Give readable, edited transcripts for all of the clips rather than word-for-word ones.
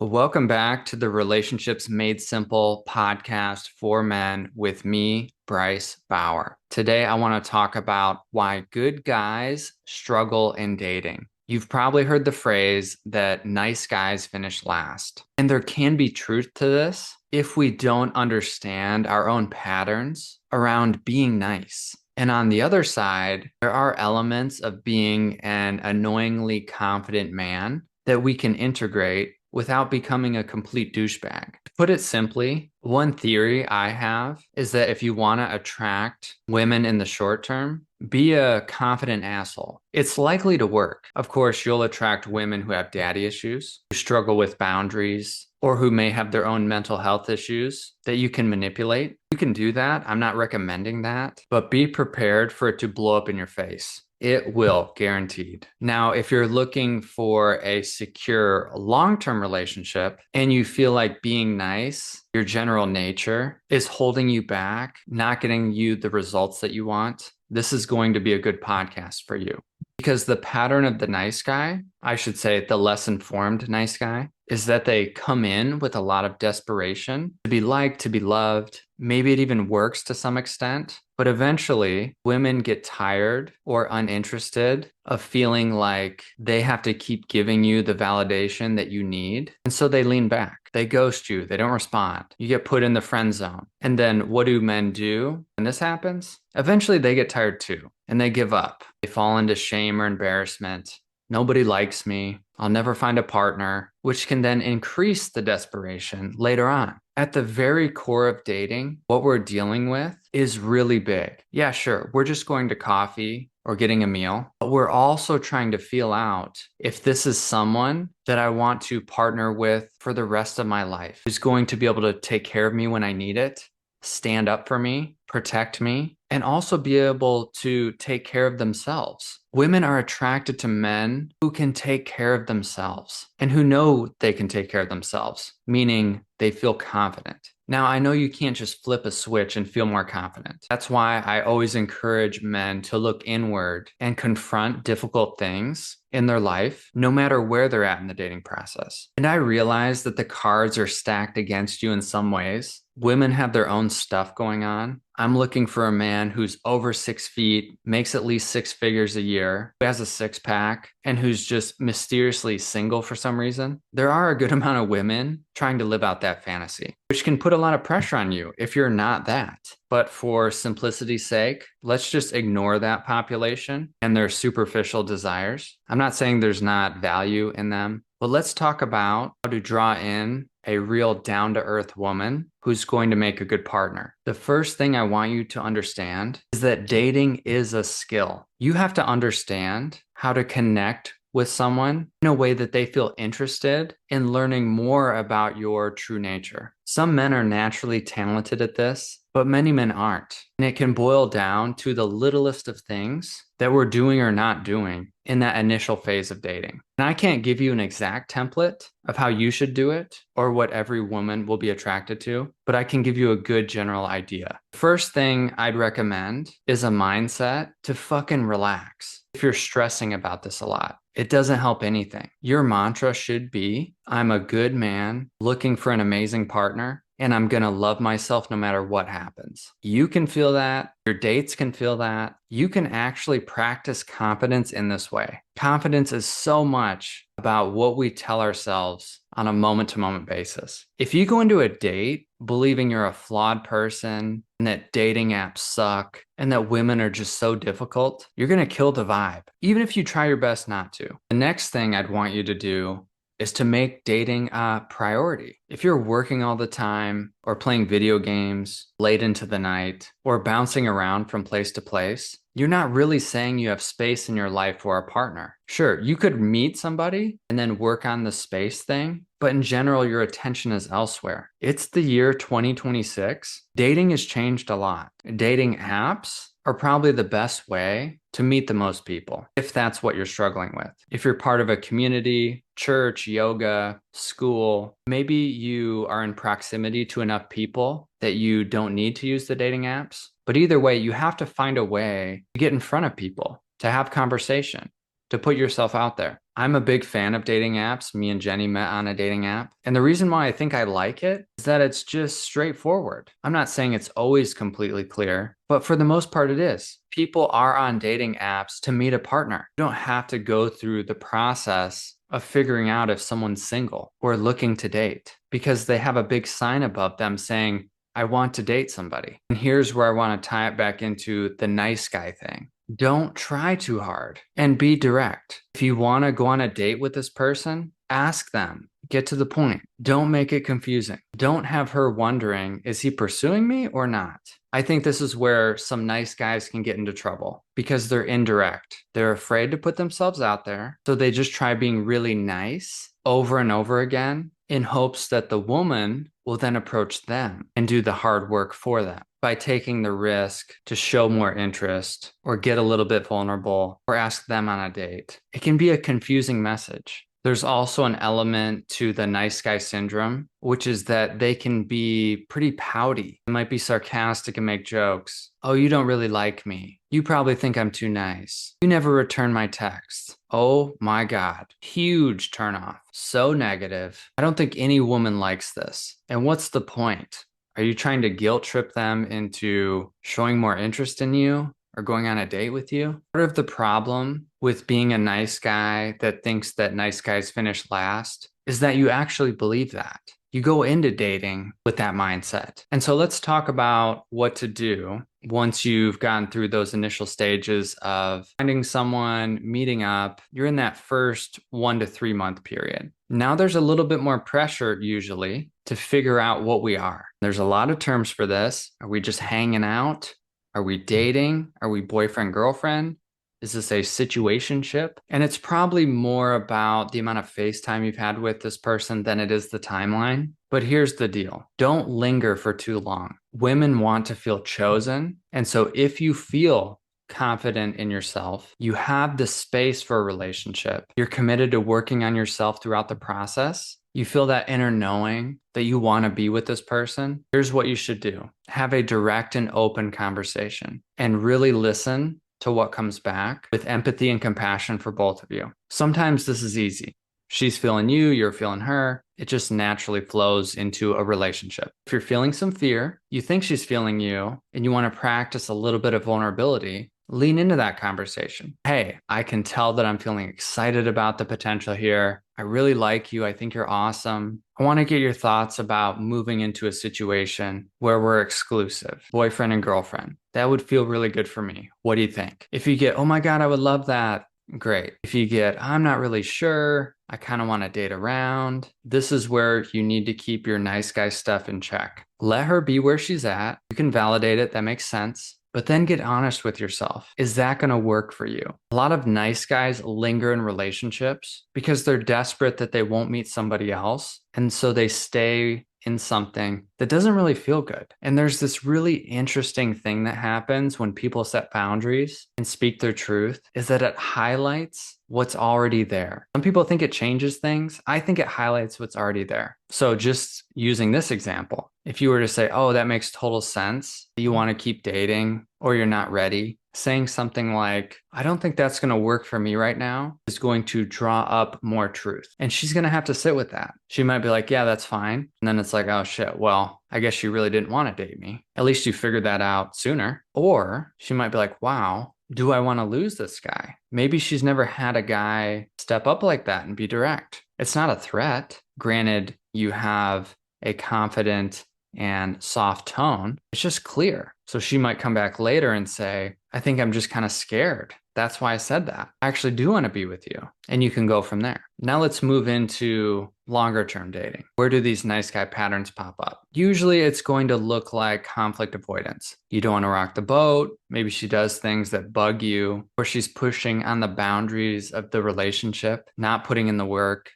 Welcome back to the Relationships Made Simple podcast for men with me, Bryce Bauer. Today, I want to talk about why good guys struggle in dating. You've probably heard the phrase that nice guys finish last. And there can be truth to this if we don't understand our own patterns around being nice. And on the other side, there are elements of being an annoyingly confident man that we can integrate without becoming a complete douchebag. To put it simply, one theory I have is that if you want to attract women in the short term, be a confident asshole. It's likely to work. Of course, you'll attract women who have daddy issues, who struggle with boundaries, or who may have their own mental health issues that you can manipulate. You can do that. I'm not recommending that, but be prepared for it to blow up in your face. It will, guaranteed. Now, if you're looking for a secure long-term relationship and you feel like being nice, your general nature is holding you back, not getting you the results that you want, this is going to be a good podcast for you. Because the pattern of the nice guy, I should say the less informed nice guy, is that they come in with a lot of desperation to be liked, to be loved. Maybe it even works to some extent, but eventually women get tired or uninterested of feeling like they have to keep giving you the validation that you need. And so they lean back, they ghost you, they don't respond. You get put in the friend zone. And then what do men do when this happens? Eventually they get tired too, and they give up. They fall into shame or embarrassment. Nobody likes me. I'll never find a partner, which can then increase the desperation later on. At the very core of dating, what we're dealing with is really big. Yeah, sure, we're just going to coffee or getting a meal, but we're also trying to feel out if this is someone that I want to partner with for the rest of my life, who's going to be able to take care of me when I need it, stand up for me, protect me, and also be able to take care of themselves. Women are attracted to men who can take care of themselves and who know they can take care of themselves, meaning they feel confident. Now, I know you can't just flip a switch and feel more confident. That's why I always encourage men to look inward and confront difficult things in their life, no matter where they're at in the dating process. And I realize that the cards are stacked against you in some ways. Women have their own stuff going on. I'm looking for a man who's over 6 feet, makes at least six figures a year, who has a six pack, and who's just mysteriously single for some reason. There are a good amount of women trying to live out that fantasy, which can put a lot of pressure on you if you're not that. But for simplicity's sake, let's just ignore that population and their superficial desires. I'm not saying there's not value in them, but let's talk about how to draw in a real down-to-earth woman who's going to make a good partner. The first thing I want you to understand is that dating is a skill. You have to understand how to connect with someone in a way that they feel interested in learning more about your true nature. Some men are naturally talented at this, but many men aren't. And it can boil down to the littlest of things that we're doing or not doing in that initial phase of dating. And I can't give you an exact template of how you should do it or what every woman will be attracted to, but I can give you a good general idea. First thing I'd recommend is a mindset to fucking relax. If you're stressing about this a lot, it doesn't help anything. Your mantra should be, I'm a good man looking for an amazing partner, and I'm going to love myself no matter what happens. You can feel that. Your dates can feel that. You can actually practice confidence in this way. Confidence is so much about what we tell ourselves on a moment-to-moment basis. If you go into a date believing you're a flawed person and that dating apps suck and that women are just so difficult, you're going to kill the vibe, even if you try your best not to. The next thing I'd want you to do is to make dating a priority. If you're working all the time or playing video games late into the night or bouncing around from place to place, you're not really saying you have space in your life for a partner. Sure, you could meet somebody and then work on the space thing, but in general, your attention is elsewhere. It's the year 2026. Dating has changed a lot. Dating apps are probably the best way to meet the most people, if that's what you're struggling with. If you're part of a community, church, yoga, school, maybe you are in proximity to enough people that you don't need to use the dating apps. But either way, you have to find a way to get in front of people, to have conversation, to put yourself out there. I'm a big fan of dating apps. Me and Jenny met on a dating app. And the reason why I think I like it is that it's just straightforward. I'm not saying it's always completely clear, but for the most part, it is. People are on dating apps to meet a partner. You don't have to go through the process of figuring out if someone's single or looking to date because they have a big sign above them saying, I want to date somebody. And here's where I want to tie it back into the nice guy thing. Don't try too hard and be direct. If you want to go on a date with this person, ask them. Get to the point. Don't make it confusing. Don't have her wondering, is he pursuing me or not? I think this is where some nice guys can get into trouble because they're indirect. They're afraid to put themselves out there. So they just try being really nice over and over again in hopes that the woman will then approach them and do the hard work for them by taking the risk to show more interest or get a little bit vulnerable or ask them on a date. It can be a confusing message. There's also an element to the nice guy syndrome, which is that they can be pretty pouty. They might be sarcastic and make jokes. Oh, you don't really like me. You probably think I'm too nice. You never return my texts. Oh my God. Huge turnoff. So negative. I don't think any woman likes this. And what's the point? Are you trying to guilt trip them into showing more interest in you or going on a date with you? Part of the problem with being a nice guy that thinks that nice guys finish last is that you actually believe that. You go into dating with that mindset. And so let's talk about what to do once you've gone through those initial stages of finding someone, meeting up. You're in that first 1 to 3 month period. Now there's a little bit more pressure usually to figure out what we are. There's a lot of terms for this. Are we just hanging out? Are we dating? Are we boyfriend, girlfriend? Is this a situationship? And it's probably more about the amount of face time you've had with this person than it is the timeline. But here's the deal. Don't linger for too long. Women want to feel chosen. And so if you feel confident in yourself, you have the space for a relationship, you're committed to working on yourself throughout the process, you feel that inner knowing that you want to be with this person, here's what you should do. Have a direct and open conversation and really listen to what comes back with empathy and compassion for both of you. Sometimes this is easy. She's feeling you, you're feeling her. It just naturally flows into a relationship. If you're feeling some fear, you think she's feeling you, and you want to practice a little bit of vulnerability, lean into that conversation. Hey, I can tell that I'm feeling excited about the potential here. I really like you. I think you're awesome. I want to get your thoughts about moving into a situation where we're exclusive, boyfriend and girlfriend. That would feel really good for me. What do you think? If you get, oh my God, I would love that. Great. If you get, I'm not really sure, I kind of want to date around, this is where you need to keep your nice guy stuff in check. Let her be where she's at. You can validate it. That makes sense. But then get honest with yourself. Is that going to work for you? A lot of nice guys linger in relationships because they're desperate that they won't meet somebody else. And so they stay in something that doesn't really feel good. And there's this really interesting thing that happens when people set boundaries and speak their truth is that it highlights what's already there. Some people think it changes things. I think it highlights what's already there. So just using this example, if you were to say, oh, that makes total sense, you want to keep dating or you're not ready, saying something like, I don't think that's going to work for me right now is going to draw up more truth. And she's going to have to sit with that. She might be like, yeah, that's fine. And then it's like, oh shit, well, I guess you really didn't want to date me. At least you figured that out sooner. Or she might be like, wow, do I want to lose this guy? Maybe she's never had a guy step up like that and be direct. It's not a threat. Granted, you have a confident and soft tone. It's just clear. So she might come back later and say, I think I'm just kind of scared. That's why I said that. I actually do want to be with you. And you can go from there. Now let's move into longer term dating. Where do these nice guy patterns pop up? Usually it's going to look like conflict avoidance. You don't want to rock the boat. Maybe she does things that bug you, or she's pushing on the boundaries of the relationship, not putting in the work,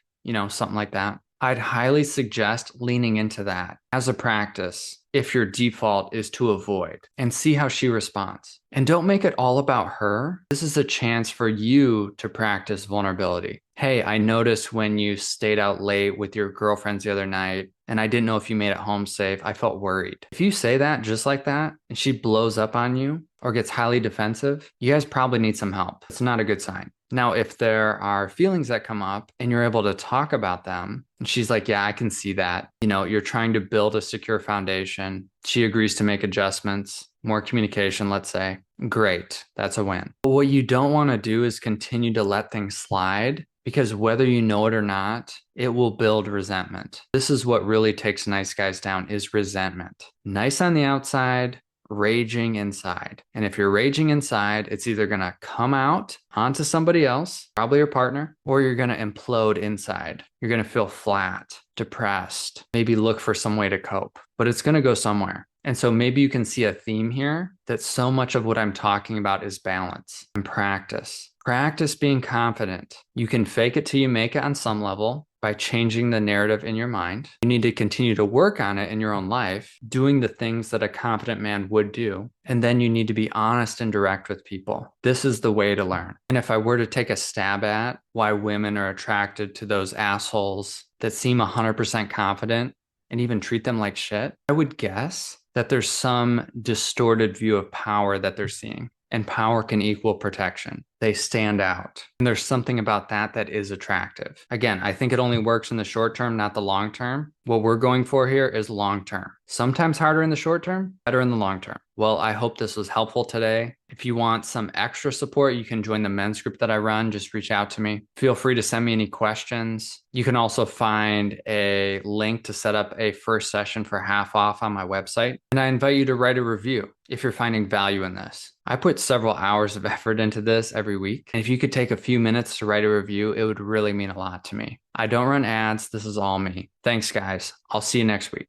something like that. I'd highly suggest leaning into that as a practice if your default is to avoid and see how she responds. And don't make it all about her. This is a chance for you to practice vulnerability. Hey, I noticed when you stayed out late with your girlfriends the other night and I didn't know if you made it home safe. I felt worried. If you say that just like that and she blows up on you or gets highly defensive, you guys probably need some help. It's not a good sign. Now, if there are feelings that come up and you're able to talk about them, and she's like, yeah, I can see that. You're trying to build a secure foundation. She agrees to make adjustments, more communication, let's say. Great. That's a win. But what you don't want to do is continue to let things slide, because whether you know it or not, it will build resentment. This is what really takes nice guys down, is resentment. Nice on the outside, raging inside. And if you're raging inside, it's either going to come out onto somebody else, probably your partner, or you're going to implode inside. You're going to feel flat, depressed, maybe look for some way to cope, but it's going to go somewhere. And so maybe you can see a theme here that so much of what I'm talking about is balance and practice. Practice being confident. You can fake it till you make it on some level by changing the narrative in your mind. You need to continue to work on it in your own life, doing the things that a confident man would do. And then you need to be honest and direct with people. This is the way to learn. And if I were to take a stab at why women are attracted to those assholes that seem 100% confident and even treat them like shit, I would guess that there's some distorted view of power that they're seeing. And power can equal protection. They stand out. And there's something about that that is attractive. Again, I think it only works in the short term, not the long term. What we're going for here is long term. Sometimes harder in the short term, better in the long term. Well, I hope this was helpful today. If you want some extra support, you can join the men's group that I run. Just reach out to me. Feel free to send me any questions. You can also find a link to set up a first session for half off on my website. And I invite you to write a review if you're finding value in this. I put several hours of effort into this every week. And if you could take a few minutes to write a review, it would really mean a lot to me. I don't run ads. This is all me. Thanks, guys. I'll see you next week.